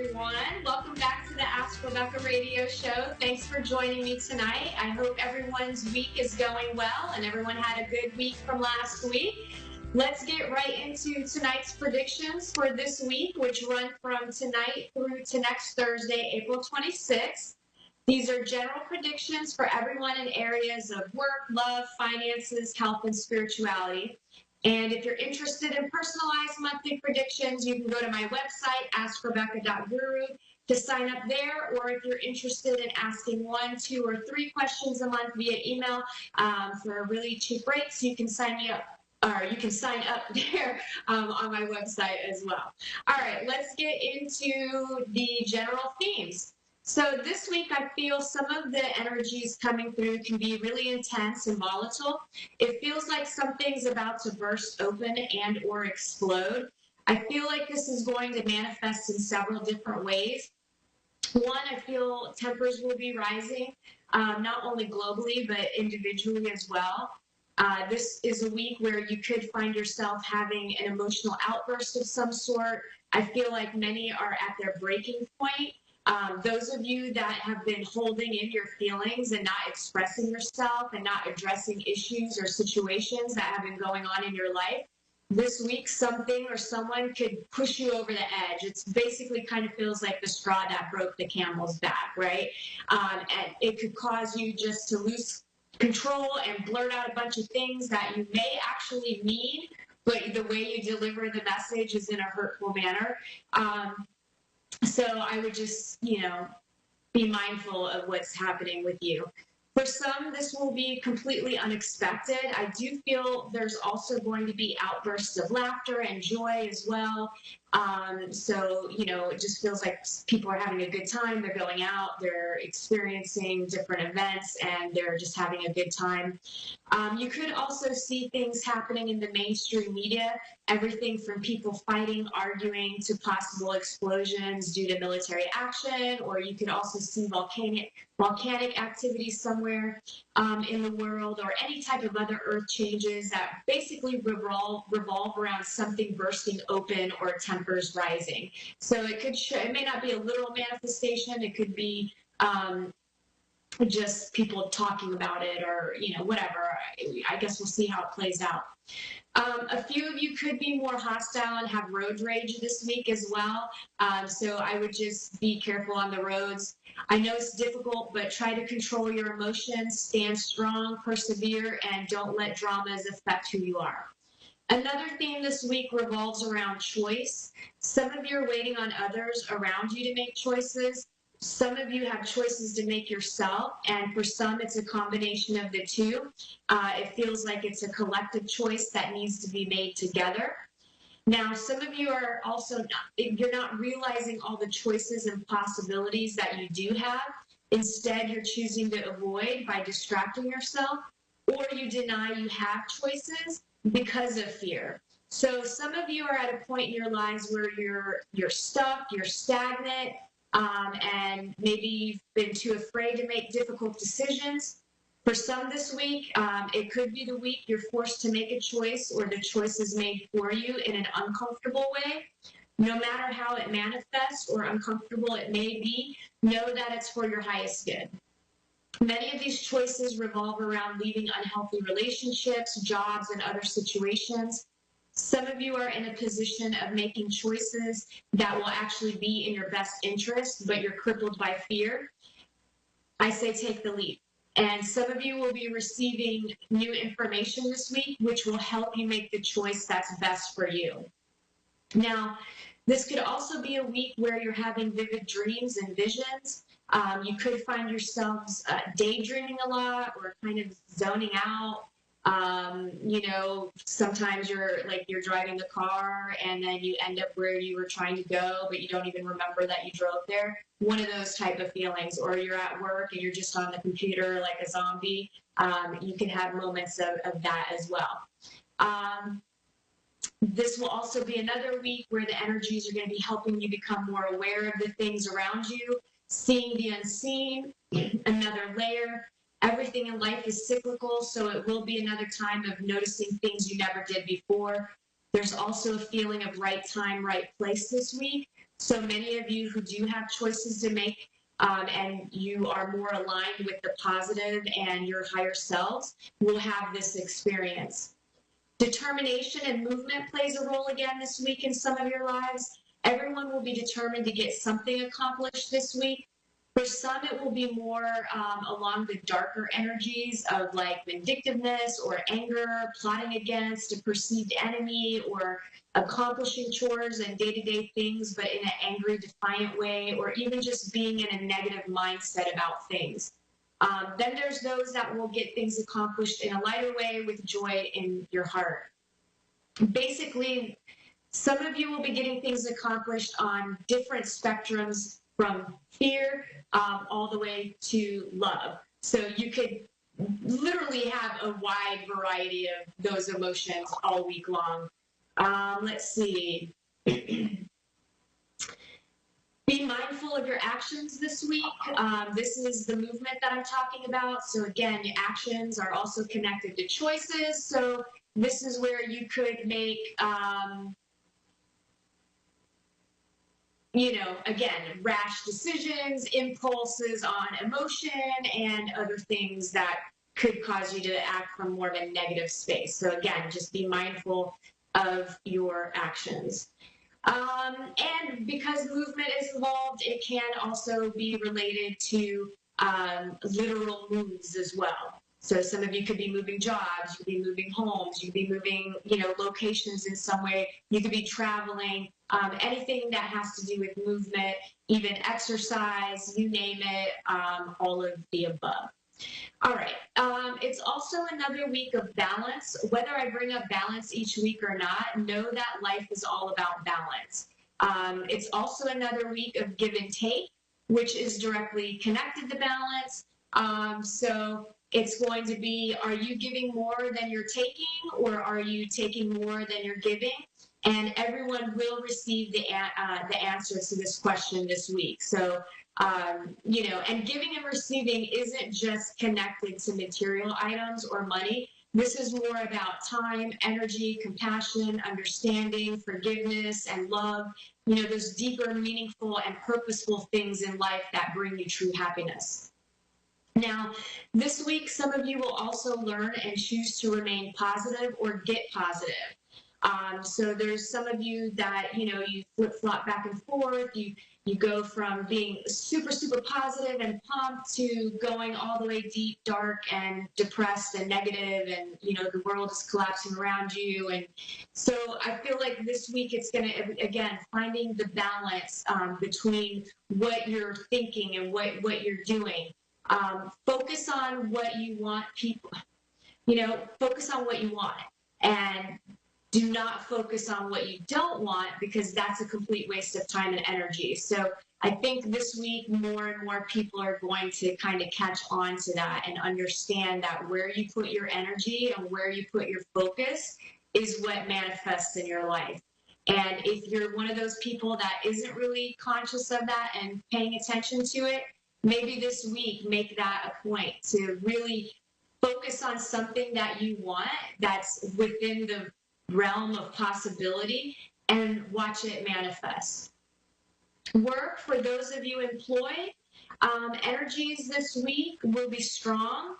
everyone. Welcome back to the Ask Rebecca radio show. Thanks for joining me tonight. I hope everyone's week is going well and everyone had a good week from last week. Let's get right into tonight's predictions for this week, which run from tonight through to next Thursday, April 26th. These are general predictions for everyone in areas of work, love, finances, health, and spirituality. And if you're interested in personalized monthly predictions, you can go to my website, AskRebecca.guru, to sign up there. Or if you're interested in asking 1, 2, or 3 questions a month via email for really cheap rates, you can sign me up. Or you can sign up there on my website as well. All right, let's get into the general themes. So this week, I feel some of the energies coming through can be really intense and volatile. It feels like something's about to burst open and or explode. I feel like this is going to manifest in several different ways. One, I feel tempers will be rising, not only globally, but individually as well. This is a week where you could find yourself having an emotional outburst of some sort. I feel like many are at their breaking point. Those of you that have been holding in your feelings and not expressing yourself and not addressing issues or situations that have been going on in your life, this week something or someone could push you over the edge. It's basically kind of feels like the straw that broke the camel's back, right? And it could cause you just to lose control and blurt out a bunch of things that you may actually mean, but the way you deliver the message is in a hurtful manner. So I would just, be mindful of what's happening with you. For some, this will be completely unexpected. I do feel there's also going to be outbursts of laughter and joy as well. So, it just feels like people are having a good time. They're going out, they're experiencing different events, and they're just having a good time. You could also see things happening in the mainstream media, everything from people fighting, arguing, to possible explosions due to military action, or you could also see volcanic activity somewhere in the world, or any type of other earth changes that basically revolve around something bursting open or tempers rising. So it may not be a literal manifestation. It could be just people talking about it, or whatever. I guess we'll see how it plays out. A few of you could be more hostile and have road rage this week as well. So I would just be careful on the roads. I know it's difficult, but try to control your emotions, stand strong, persevere, and don't let dramas affect who you are. Another theme this week revolves around choice. Some of you are waiting on others around you to make choices. Some of you have choices to make yourself, and for some, it's a combination of the two. It feels like it's a collective choice that needs to be made together. Now, some of you are also you're not realizing all the choices and possibilities that you do have. Instead, you're choosing to avoid by distracting yourself, or you deny you have choices because of fear. So some of you are at a point in your lives where you're stuck, you're stagnant, and maybe you've been too afraid to make difficult decisions. For some this week, it could be the week you're forced to make a choice, or the choice is made for you in an uncomfortable way. No matter how it manifests or uncomfortable it may be, know that it's for your highest good. Many of these choices revolve around leaving unhealthy relationships, jobs, and other situations. Some of you are in a position of making choices that will actually be in your best interest, but you're crippled by fear. I say take the leap. And some of you will be receiving new information this week, which will help you make the choice that's best for you. Now, this could also be a week where you're having vivid dreams and visions. You could find yourselves daydreaming a lot, or kind of zoning out. Sometimes you're driving the car and then you end up where you were trying to go, but you don't even remember that you drove there. One of those type of feelings. Or you're at work and you're just on the computer like a zombie. You can have moments of that as well. This will also be another week where the energies are going to be helping you become more aware of the things around you, seeing the unseen, another layer. Everything in life is cyclical, so it will be another time of noticing things you never did before. There's also a feeling of right time, right place this week. So many of you who do have choices to make and you are more aligned with the positive and your higher selves will have this experience. Determination and movement plays a role again this week in some of your lives. Everyone will be determined to get something accomplished this week. For some, it will be more along the darker energies of like vindictiveness or anger, plotting against a perceived enemy, or accomplishing chores and day-to-day things, but in an angry, defiant way, or even just being in a negative mindset about things. Then there's those that will get things accomplished in a lighter way with joy in your heart. Basically, some of you will be getting things accomplished on different spectrums from fear all the way to love. So you could literally have a wide variety of those emotions all week long. Let's see. Be mindful of your actions this week. This is the movement that I'm talking about. So again, actions are also connected to choices. So this is where you could make, again, rash decisions, impulses on emotion, and other things that could cause you to act from more of a negative space. So again, just be mindful of your actions. And because movement is involved, it can also be related to literal moves as well. So some of you could be moving jobs, you could be moving homes, you could be moving, locations in some way. You could be traveling, anything that has to do with movement, even exercise, you name it, all of the above. All right. It's also another week of balance. Whether I bring up balance each week or not, know that life is all about balance. It's also another week of give and take, which is directly connected to balance. So it's going to be, are you giving more than you're taking, or are you taking more than you're giving? And everyone will receive the answer to this question this week. So and giving and receiving isn't just connected to material items or money. This is more about time, energy, compassion, understanding, forgiveness, and love. Those deeper, meaningful, and purposeful things in life that bring you true happiness. Now, this week, some of you will also learn and choose to remain positive or get positive. So there's some of you that, you flip-flop back and forth. You go from being super, super positive and pumped to going all the way deep, dark, and depressed and negative, and, the world is collapsing around you. And so I feel like this week it's going to, again, finding the balance between what you're thinking and what you're doing. Focus on what you want focus on what you want. And do not focus on what you don't want, because that's a complete waste of time and energy. So I think this week more and more people are going to kind of catch on to that and understand that where you put your energy and where you put your focus is what manifests in your life. And if you're one of those people that isn't really conscious of that and paying attention to it, maybe this week make that a point to really focus on something that you want that's within the realm of possibility and watch it manifest. Work, for those of you employed, energies this week will be strong.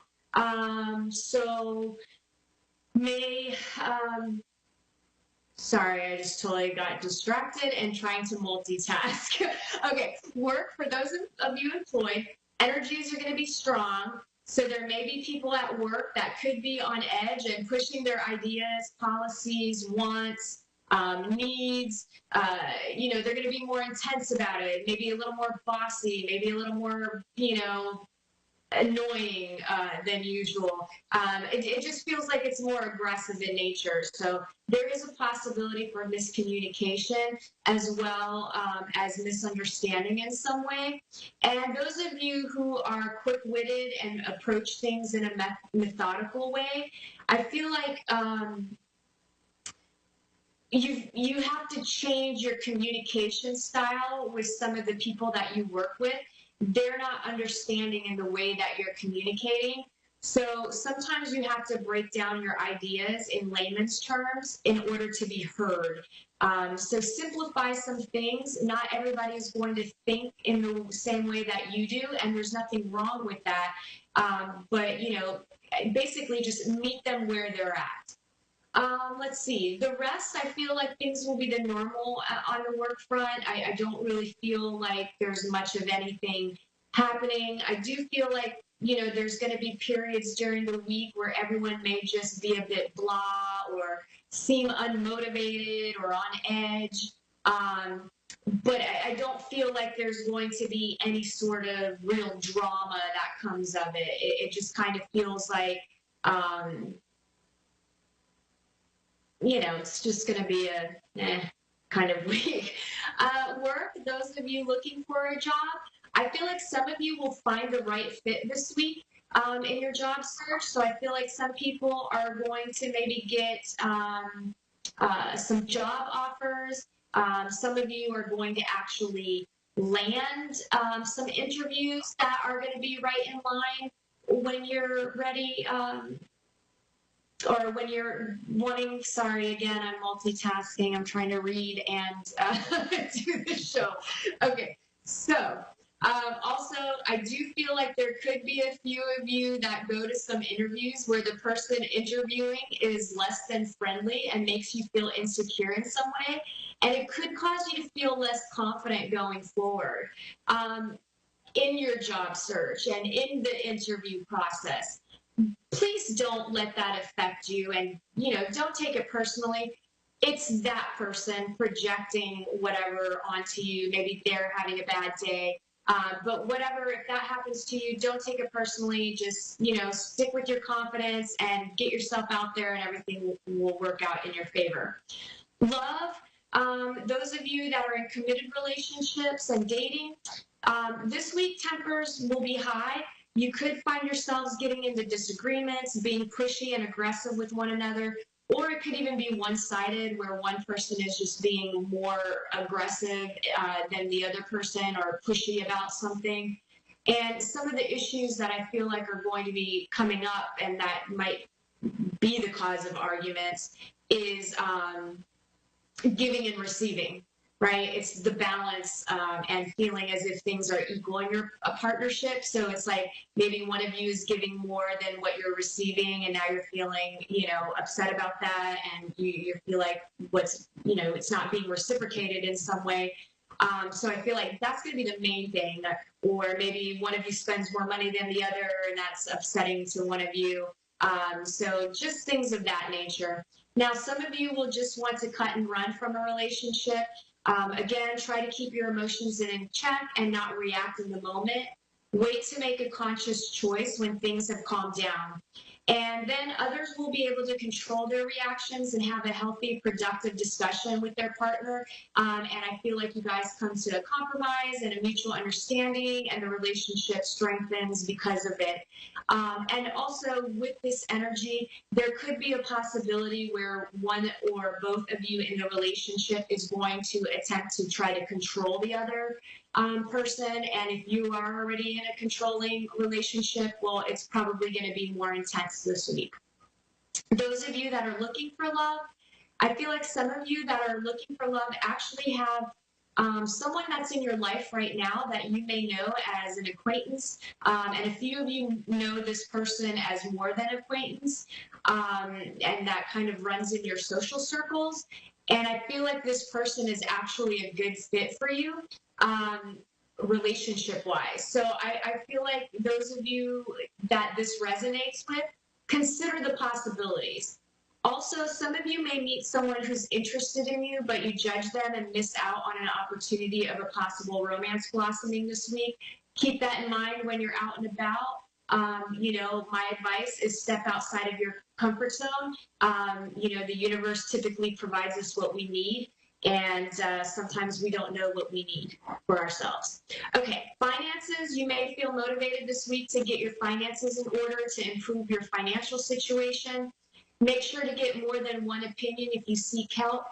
Sorry, I just totally got distracted and trying to multitask. Okay, work, for those of you employed, energies are going to be strong. So there may be people at work that could be on edge and pushing their ideas, policies, wants, needs. They're going to be more intense about it, maybe a little more bossy, maybe a little more, annoying than usual. It just feels like it's more aggressive in nature. So there is a possibility for miscommunication as well as misunderstanding in some way. And those of you who are quick-witted and approach things in a methodical way, I feel like you have to change your communication style with some of the people that you work with. They're not understanding in the way that you're communicating. So sometimes you have to break down your ideas in layman's terms in order to be heard. So simplify some things. Not everybody is going to think in the same way that you do, and there's nothing wrong with that. But basically just meet them where they're at. Let's see. The rest, I feel like things will be the normal on the work front. I don't really feel like there's much of anything happening. I do feel like, there's going to be periods during the week where everyone may just be a bit blah or seem unmotivated or on edge. But I don't feel like there's going to be any sort of real drama that comes of it. It just kind of feels like, um, it's just going to be a kind of week. Work, those of you looking for a job, I feel like some of you will find the right fit this week in your job search. So I feel like some people are going to maybe get some job offers. Some of you are going to actually land some interviews that are going to be right in line when you're ready. Or when you're wanting, sorry, again, I'm multitasking. I'm trying to read and do the show. Okay, so also, I do feel like there could be a few of you that go to some interviews where the person interviewing is less than friendly and makes you feel insecure in some way. And it could cause you to feel less confident going forward in your job search and in the interview process. Please don't let that affect you, and don't take it personally. It's that person projecting whatever onto you. Maybe they're having a bad day, but whatever, if that happens to you, don't take it personally. Just stick with your confidence and get yourself out there, and everything will work out in your favor. Love, those of you that are in committed relationships and dating, this week tempers will be high. You could find yourselves getting into disagreements, being pushy and aggressive with one another, or it could even be one-sided where one person is just being more aggressive than the other person or pushy about something. And some of the issues that I feel like are going to be coming up and that might be the cause of arguments is giving and receiving, right? It's the balance and feeling as if things are equal in a partnership. So it's like maybe one of you is giving more than what you're receiving, and now you're feeling, upset about that, and you feel like it's not being reciprocated in some way. So I feel like that's going to be the main thing. Or maybe one of you spends more money than the other, and that's upsetting to one of you. So just things of that nature. Now, some of you will just want to cut and run from a relationship. Again, try to keep your emotions in check and not react in the moment. Wait to make a conscious choice when things have calmed down. And then others will be able to control their reactions and have a healthy, productive discussion with their partner. And I feel like you guys come to a compromise and a mutual understanding, and the relationship strengthens because of it. And also with this energy, there could be a possibility where one or both of you in the relationship is going to attempt to try to control the other person. And if you are already in a controlling relationship, well, it's probably going to be more intense this week. Those of you that are looking for love, I feel like some of you that are looking for love actually have someone that's in your life right now that you may know as an acquaintance, and a few of you know this person as more than acquaintance, and that kind of runs in your social circles. And I feel like this person is actually a good fit for you, relationship-wise. So I feel like those of you that this resonates with, consider the possibilities. Also, some of you may meet someone who's interested in you, but you judge them and miss out on an opportunity of a possible romance blossoming this week. Keep that in mind when you're out and about. My advice is step outside of your comfort zone. The universe typically provides us what we need, and sometimes we don't know what we need for ourselves. Okay, finances. You may feel motivated this week to get your finances in order to improve your financial situation. Make sure to get more than one opinion if you seek help.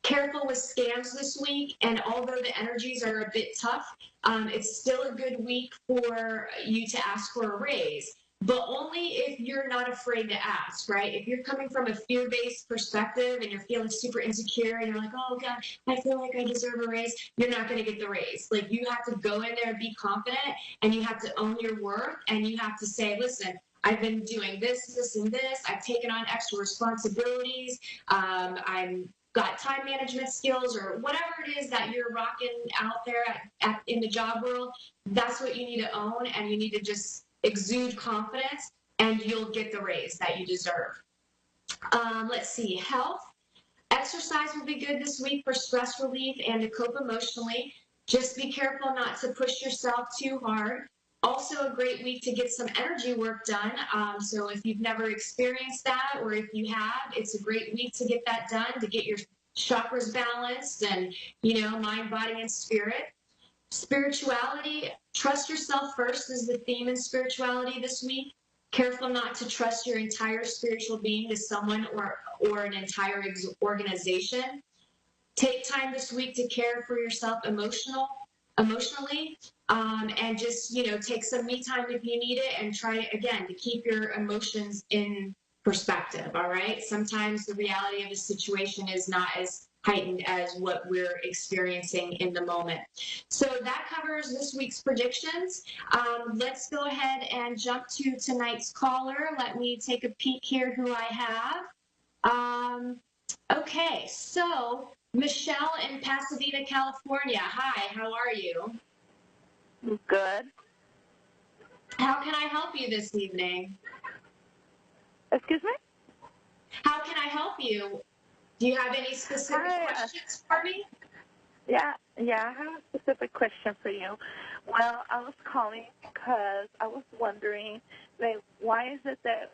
Careful with scams this week, and although the energies are a bit tough, it's still a good week for you to ask for a raise. but only if you're not afraid to ask, right? If you're coming from a fear-based perspective and you're feeling super insecure and you're like, oh God, I feel like I deserve a raise, you're not going to get the raise. Like, you have to go in there and be confident, and you have to own your work, and you have to say, listen, I've been doing this, this, and this. I've taken on extra responsibilities. I'm got time management skills, or whatever it is that you're rocking out there in the job world. That's what you need to own, and you need to just exude confidence, and you'll get the raise that you deserve. Let's see, health. Exercise will be good this week for stress relief and to cope emotionally. Just be careful not to push yourself too hard. Also, a great week to get some energy work done. So if you've never experienced that, or if you have, it's a great week to get that done, to get your chakras balanced and, mind, body, and spirit. Spirituality, trust yourself first is the theme in spirituality this week. Careful not to trust your entire spiritual being to someone or an entire organization. Take time this week to care for yourself emotionally, and just, take some me time if you need it, and try again to keep your emotions in perspective. All right. Sometimes the reality of a situation is not as heightened as what we're experiencing in the moment. So that covers this week's predictions. Let's go ahead and jump to tonight's caller. Let me take a peek here who I have. Okay, so Michelle in Pasadena, California. Hi, how are you? Good. How can I help you this evening? Excuse me? How can I help you? Do you have any specific questions for me? Yeah, I have a specific question for you. Well, I was calling because I was wondering, why is it that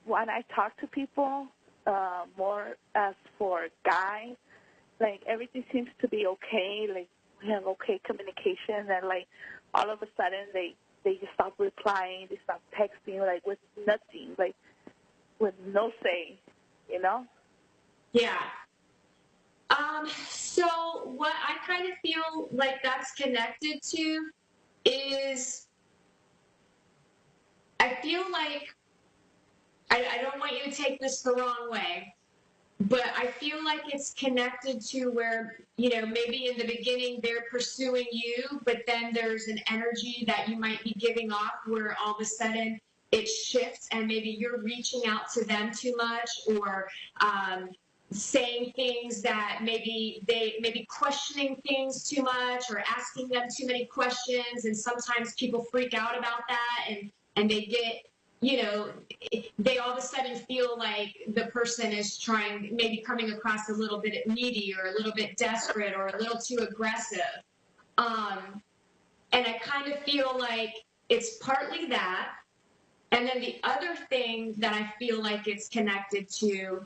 when I talk to people, more as for guys, everything seems to be okay, we have okay communication, and all of a sudden they just stop replying, they stop texting, with nothing, with no say, Yeah. So what I kind of feel like that's connected to is, I feel like, I don't want you to take this the wrong way, but I feel like it's connected to where, maybe in the beginning they're pursuing you, but then there's an energy that you might be giving off where all of a sudden it shifts, and maybe you're reaching out to them too much, or saying things that maybe questioning things too much, or asking them too many questions. And sometimes people freak out about that, and they get, they all of a sudden feel like the person is maybe coming across a little bit needy, or a little bit desperate, or a little too aggressive. And I kind of feel like it's partly that. And then the other thing that I feel like it's connected to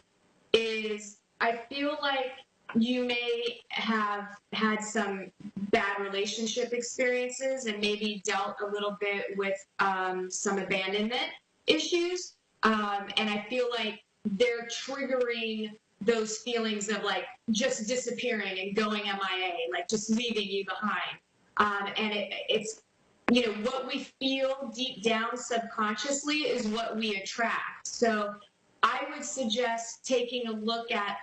is, I feel like you may have had some bad relationship experiences, and maybe dealt a little bit with some abandonment issues. And I feel like they're triggering those feelings of just disappearing and going MIA, just leaving you behind. And it's, what we feel deep down subconsciously is what we attract. So I would suggest taking a look at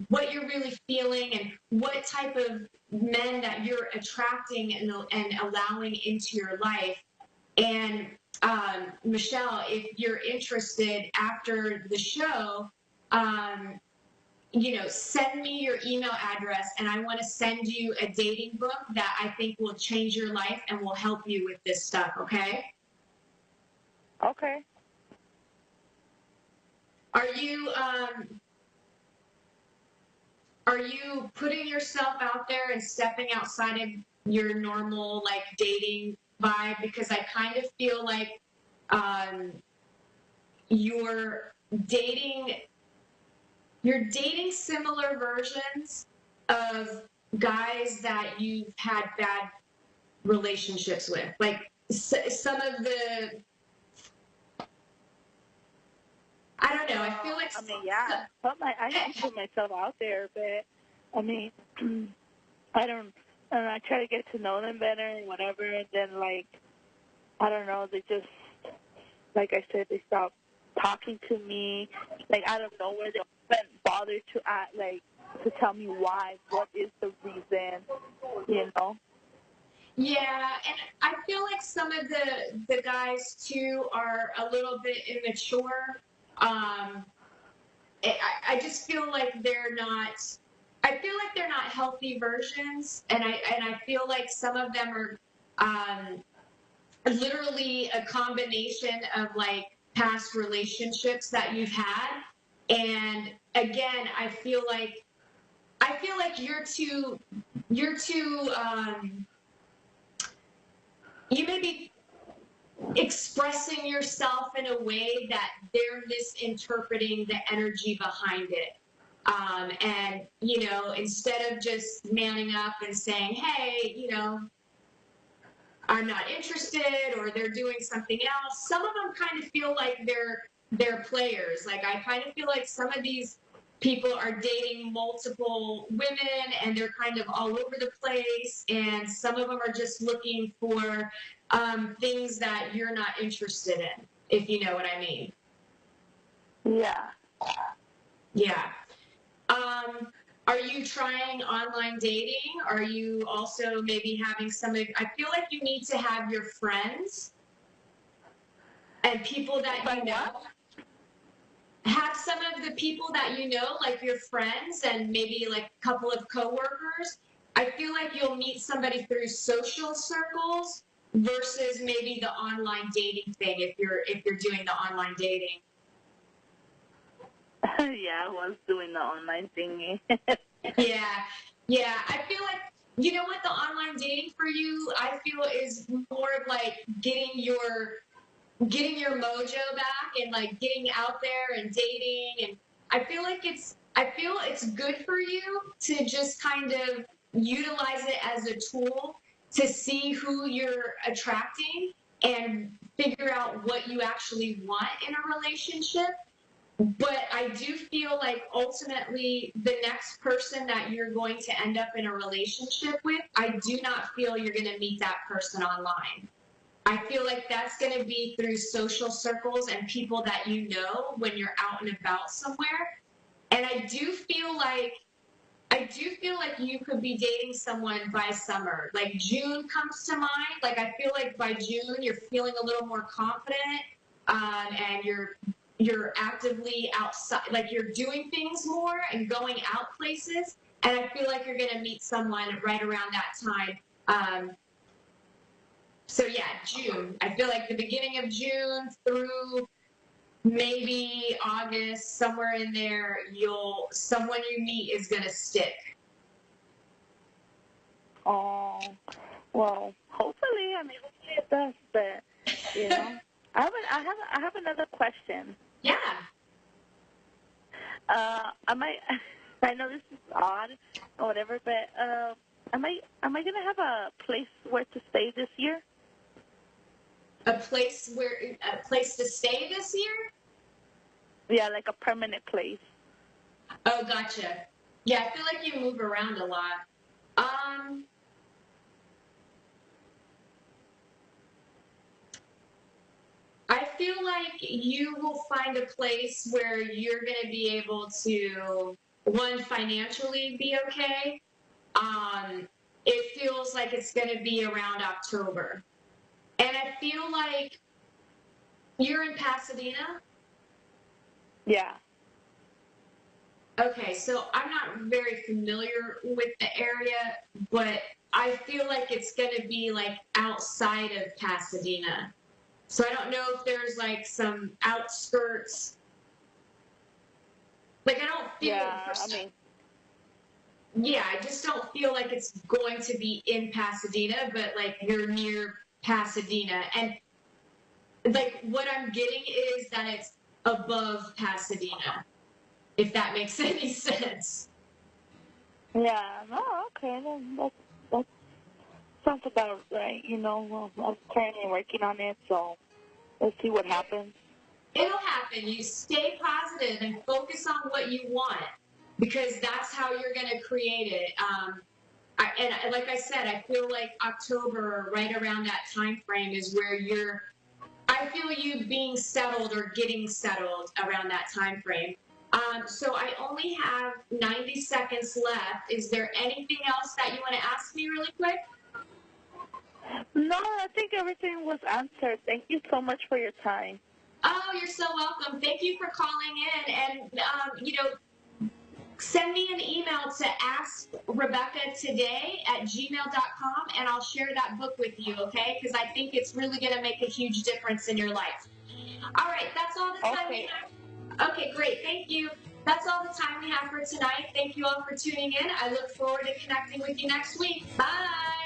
what you're really feeling, and what type of men that you're attracting and allowing into your life. And Michelle, if you're interested after the show, send me your email address, and I want to send you a dating book that I think will change your life and will help you with this stuff. Okay? Okay. Are you putting yourself out there and stepping outside of your normal dating vibe? Because I kind of feel like you're dating similar versions of guys that you've had bad relationships with. Some of the, I don't know. I feel like, yeah. I have put myself out there, but I don't. And I try to get to know them better and whatever. And then I don't know. They just like I said, they stopped talking to me. Like out of nowhere, they wouldn't bother to to tell me why. What is the reason? You know? Yeah, and I feel like some of the guys too are a little bit immature. Um, I just feel like they're not. I feel like they're not healthy versions, and I feel like some of them are literally a combination of like past relationships that you've had, and again, I feel like you're too you may be expressing yourself in a way that they're misinterpreting the energy behind it. And, instead of just manning up and saying, hey, I'm not interested, or they're doing something else, some of them kind of feel like they're players. Like, I kind of feel like some of these people are dating multiple women and they're kind of all over the place, and some of them are just looking for things that you're not interested in, if you know what I mean. Yeah. Yeah. Are you trying online dating? Are you also maybe having I feel like you need to have your friends and people that you know. What? Have some of the people that you know, like your friends and maybe like a couple of coworkers. I feel like you'll meet somebody through social circles versus maybe the online dating thing if you're doing the online dating. Yeah, I was doing the online thingy. Yeah. Yeah. I feel like, you know what, the online dating for you, I feel is more of like getting your mojo back and like getting out there and dating. And I feel it's good for you to just kind of utilize it as a tool to see who you're attracting and figure out what you actually want in a relationship. But I do feel like ultimately the next person that you're going to end up in a relationship with, I do not feel you're going to meet that person online. I feel like that's going to be through social circles and people that you know when you're out and about somewhere. And I do feel like you could be dating someone by summer. Like June comes to mind. Like I feel like by June you're feeling a little more confident, and you're actively outside, like you're doing things more and going out places. And I feel like you're going to meet someone right around that time. So yeah, June. I feel like the beginning of June through maybe August, somewhere in there, someone you meet is gonna stick. Oh, well, hopefully. I mean, hopefully it does. But I have another question. Yeah. I might. I know this is odd or whatever, but am I gonna have a place where to stay this year? A place to stay this year? Yeah, like a permanent place. Oh, gotcha. Yeah, I feel like you move around a lot. Um, I feel like you will find a place where you're going to be able to, one, financially be okay. It feels like it's going to be around October. And I feel like you're in Pasadena. Yeah. Okay, so I'm not very familiar with the area, but I feel like it's going to be like outside of Pasadena. So I don't know if there's like some outskirts. Like I don't feel. Yeah. I mean. Yeah, I just don't feel like it's going to be in Pasadena, but like you're near Pasadena. And like what I'm getting is that it's above Pasadena, if that makes any sense. Yeah. No. Okay. Then that sounds about right. Well, I'm currently working on it, so let's see what happens. It'll happen. You stay positive and focus on what you want, because that's how you're going to create it. And like I said, I feel like October, right around that time frame, is where I I feel you being settled or getting settled around that time frame. So I only have 90 seconds left. Is there anything else that you want to ask me really quick? No, I think everything was answered. Thank you so much for your time. Oh, you're so welcome. Thank you for calling in. And, send me an email to AskRebecca today@gmail.com, and I'll share that book with you, okay? Because I think it's really going to make a huge difference in your life. All right, that's all the time we have. Okay, great. Thank you. That's all the time we have for tonight. Thank you all for tuning in. I look forward to connecting with you next week. Bye.